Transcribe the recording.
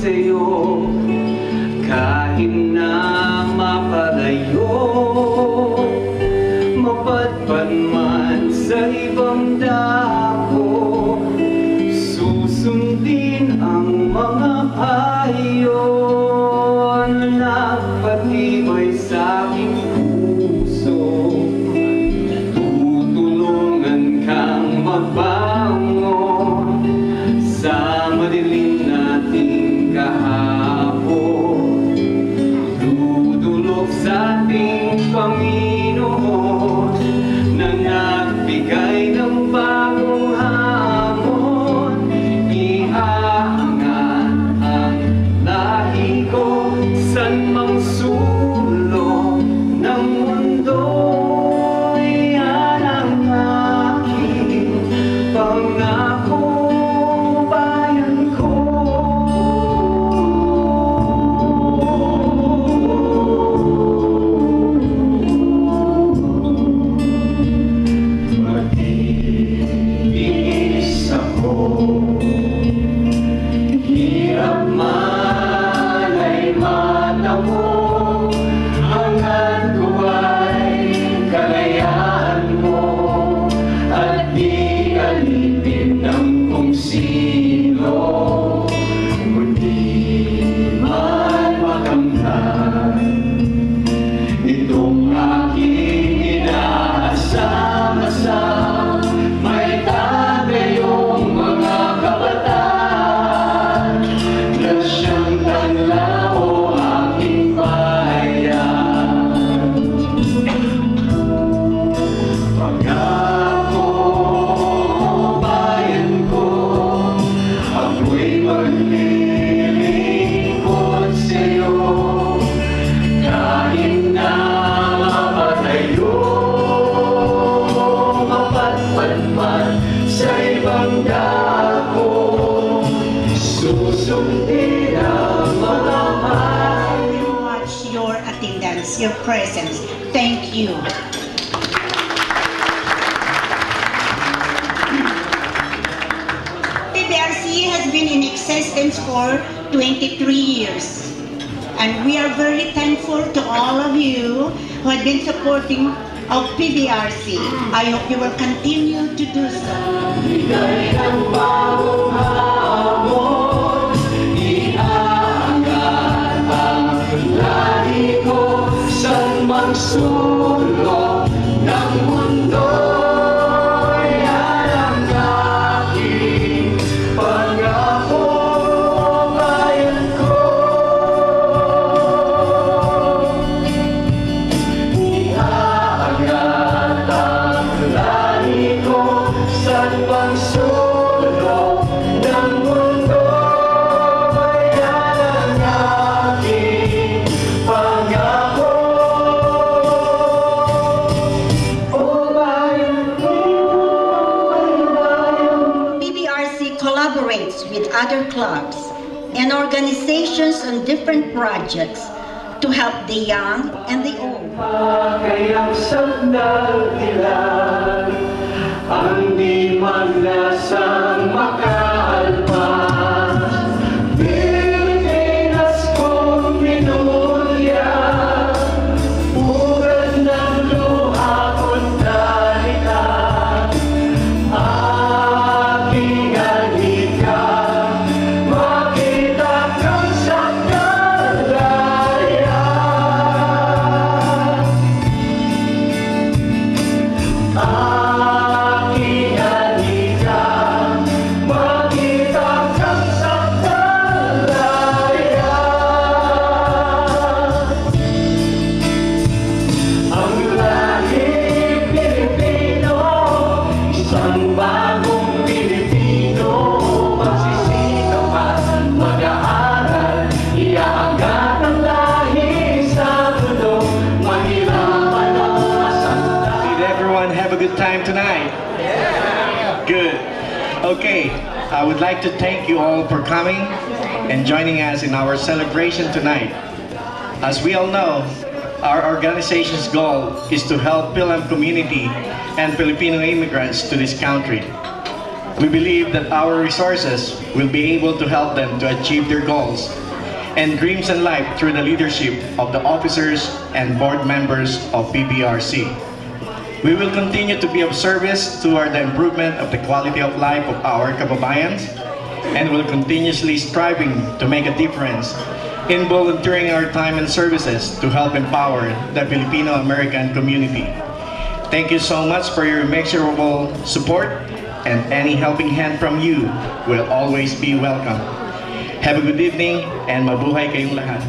sa'yo, kahit na mapalayo, mapadpad man sa ibang dako, susundin ang mga payo na nagpatibay sa aking puso. Tutulungan kang magbangon sa madilim nating kahapon. Dudulog sa ating Panginoon na nagbigay ng bagong hamon. Ihaangat ang lahi ko san mang sulok ng mundo. Yan ang aking pangako, bayan ko. Magtitiis ako, hirap man ay matamo, hanggang ko ay kalayaan mo, at di alipin ng kung sino. Mundi man makamtan itong aking inaasam-asam, may tatayong mga kabataan na siyang tanlaw aking bayan. Pangako, bayan ko, ako'y maglilingkod sa'yo, kahit na mapatayo, mapatpad man sa ibang dako, susundin ang mga payo. Much your attendance, your presence. Thank you. PBRC has been in existence for 23 years. And we are very thankful to all of you who have been supporting of PBRC. I hope you will continue to do so. Bigay ng bagong hamon, iangat ang lahi ko saan mang sulok ng mundo. Yan ang aking pangako, bayan ko. Iangat ang lahi ko saan mang sulok ng mundo. Yan ang aking pangako, oh bayan ko, bayan. PBRC collaborates with other clubs and organizations on different projects to help the young and the old. Kayang sandal ilan ang di maglasang makaalpas. Pilipinas kong minulya, pugad ng luha ko't dalita, aking alika, makita kang sa kalaya. Aking alika, makita kang sa kalaya. Ang lahi Pilipino, isang bagong Pilipino, magsisikaw at mag-aaral, iaangat ang lahi sa mundo, mahirapan ang masanda. Did everyone have a good time tonight? Good. Okay, I would like to thank you all for coming and joining us in our celebration tonight. As we all know, our organization's goal is to help Film community and Filipino immigrants to this country. We believe that our resources will be able to help them to achieve their goals and dreams in life through the leadership of the officers and board members of PBRC. We will continue to be of service toward the improvement of the quality of life of our kababayans and will continuously striving to make a difference in volunteering our time and services to help empower the Filipino-American community. Thank you so much for your immeasurable support, and any helping hand from you will always be welcome. Have a good evening and mabuhay kayong lahat.